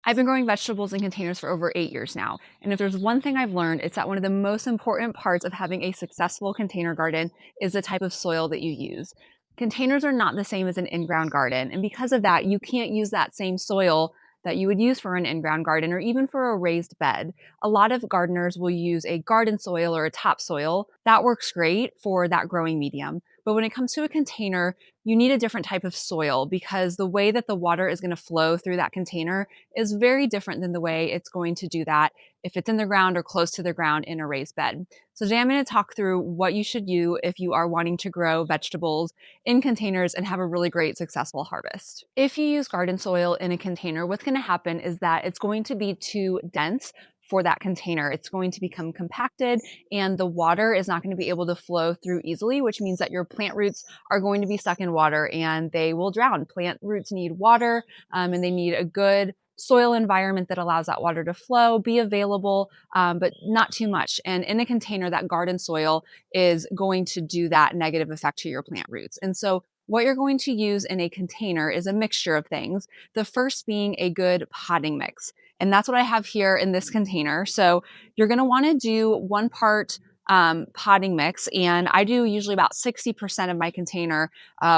I've been growing vegetables in containers for over 8 years now. And if there's one thing I've learned, it's that one of the most important parts of having a successful container garden is the type of soil that you use. Containers are not the same as an in-ground garden. And because of that, you can't use that same soil that you would use for an in-ground garden or even for a raised bed. A lot of gardeners will use a garden soil or a topsoil. That works great for that growing medium. But when it comes to a container, you need a different type of soil because the way that the water is going to flow through that container is very different than the way it's going to do that if it's in the ground or close to the ground in a raised bed. So today I'm going to talk through what you should do if you are wanting to grow vegetables in containers and have a really great successful harvest. If you use garden soil in a container, what's going to happen is that it's going to be too dense for that container. It's going to become compacted and the water is not going to be able to flow through easily, which means that your plant roots are going to be stuck in water and they will drown. Plant roots need water and they need a good soil environment that allows that water to flow, be available, but not too much. And in a container, that garden soil is going to do that negative effect to your plant roots. And so what you're going to use in a container is a mixture of things. The first being a good potting mix. And that's what I have here in this container. So you're going to want to do 1 part potting mix. And I do usually about 60% of my container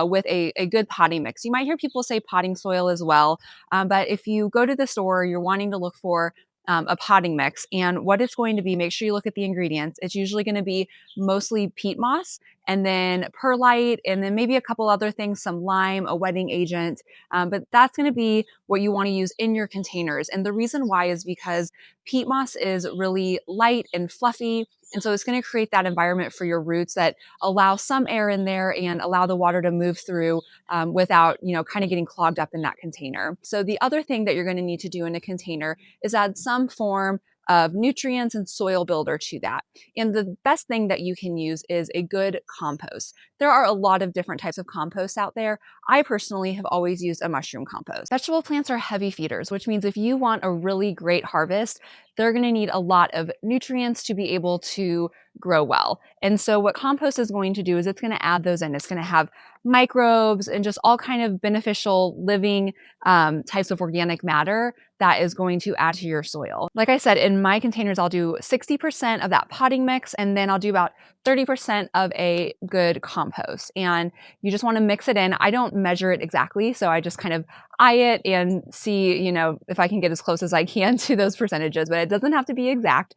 with a good potting mix. You might hear people say potting soil as well. But if you go to the store, you're wanting to look for a potting mix and what it's going to be, make sure you look at the ingredients. It's usually going to be mostly peat moss and then perlite and then maybe a couple other things, some lime, a wetting agent. But that's going to be what you want to use in your containers. And the reason why is because peat moss is really light and fluffy. And so it's going to create that environment for your roots that allow some air in there and allow the water to move through without, kind of getting clogged up in that container. So the other thing that you're going to need to do in a container is add some form of nutrients and soil builder to that. And the best thing that you can use is a good compost. There are a lot of different types of composts out there. I personally have always used a mushroom compost. Vegetable plants are heavy feeders, which means if you want a really great harvest, they're going to need a lot of nutrients to be able to grow well. And so what compost is going to do is it's going to add those in. It's going to have microbes and just all kind of beneficial living types of organic matter that is going to add to your soil. Like I said, in my containers, I'll do 60% of that potting mix, and then I'll do about 30% of a good compost. And you just want to mix it in. I don't measure it exactly, so I just kind of eye it and see, if I can get as close as I can to those percentages, but it doesn't have to be exact.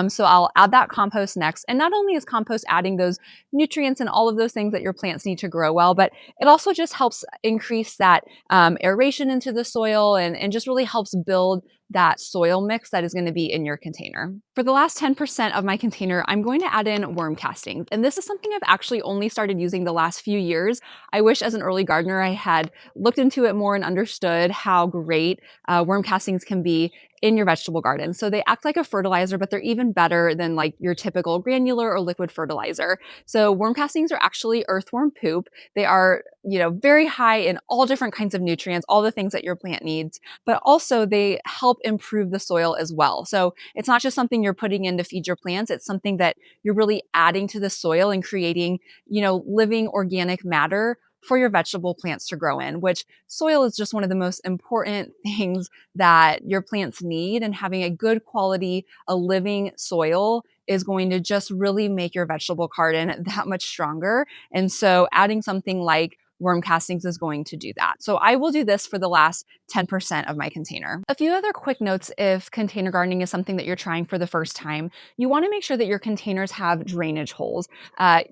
So I'll add that compost next. And not only is compost adding those nutrients and all of those things that your plants need to grow well, but it also just helps increase that aeration into the soil and just really helps build that soil mix that is going to be in your container. For the last 10% of my container, I'm going to add in worm castings. And this is something I've actually only started using the last few years. I wish as an early gardener I had looked into it more and understood how great worm castings can be in your vegetable garden. So they act like a fertilizer, but they're even better than like your typical granular or liquid fertilizer. So worm castings are actually earthworm poop. They are, very high in all different kinds of nutrients, all the things that your plant needs, but also they help improve the soil as well. So it's not just something you're putting in to feed your plants. It's something that you're really adding to the soil and creating, living organic matter for your vegetable plants to grow in, which soil is just one of the most important things that your plants need. And having a good quality, a living soil is going to just really make your vegetable garden that much stronger. And so adding something like worm castings is going to do that. So I will do this for the last 10% of my container. A few other quick notes if container gardening is something that you're trying for the first time. You want to make sure that your containers have drainage holes.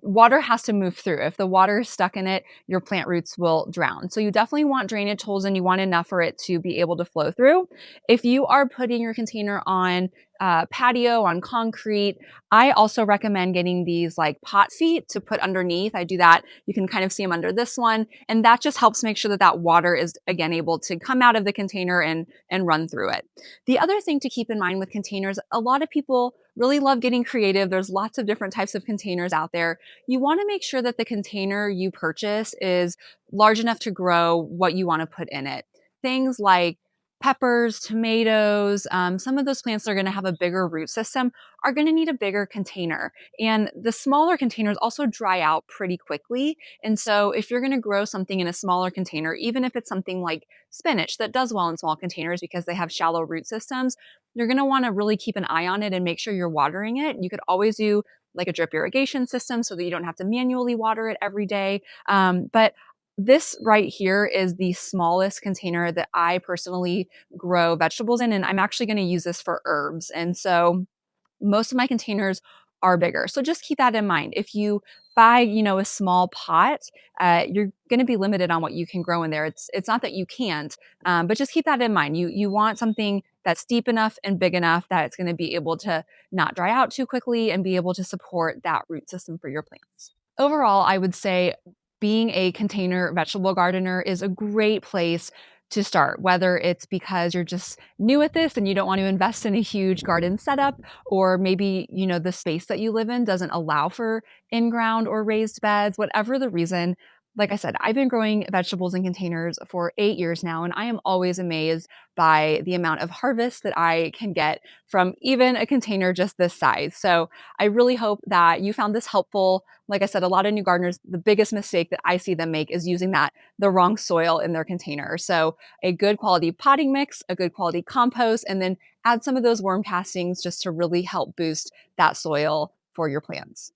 Water has to move through. If the water is stuck in it, your plant roots will drown. So you definitely want drainage holes and you want enough for it to be able to flow through. If you are putting your container on patio, on concrete, I also recommend getting these like pot feet to put underneath. I do that. You can kind of see them under this one. And that just helps make sure that that water is again able to come out of the container and run through it. The other thing to keep in mind with containers, a lot of people really love getting creative. There's lots of different types of containers out there. You want to make sure that the container you purchase is large enough to grow what you want to put in it. Things like peppers, tomatoes, some of those plants that are going to have a bigger root system are going to need a bigger container. And the smaller containers also dry out pretty quickly. And so if you're going to grow something in a smaller container, even if it's something like spinach that does well in small containers because they have shallow root systems, you're going to want to really keep an eye on it and make sure you're watering it. You could always do like a drip irrigation system so that you don't have to manually water it every day. But this right here is the smallest container that I personally grow vegetables in, and I'm actually going to use this for herbs. And so most of my containers are bigger. So just keep that in mind. If you buy, a small pot, you're going to be limited on what you can grow in there. It's not that you can't, but just keep that in mind. You want something that's deep enough and big enough that it's going to be able to not dry out too quickly and be able to support that root system for your plants. Overall, I would say being a container vegetable gardener is a great place to start, whether it's because you're just new at this and you don't want to invest in a huge garden setup, or maybe, the space that you live in doesn't allow for in-ground or raised beds, whatever the reason. Like I said, I've been growing vegetables in containers for 8 years now, and I am always amazed by the amount of harvest that I can get from even a container just this size. So I really hope that you found this helpful. Like I said, a lot of new gardeners, the biggest mistake that I see them make is using the wrong soil in their container. So a good quality potting mix, a good quality compost, and then add some of those worm castings just to really help boost that soil for your plants.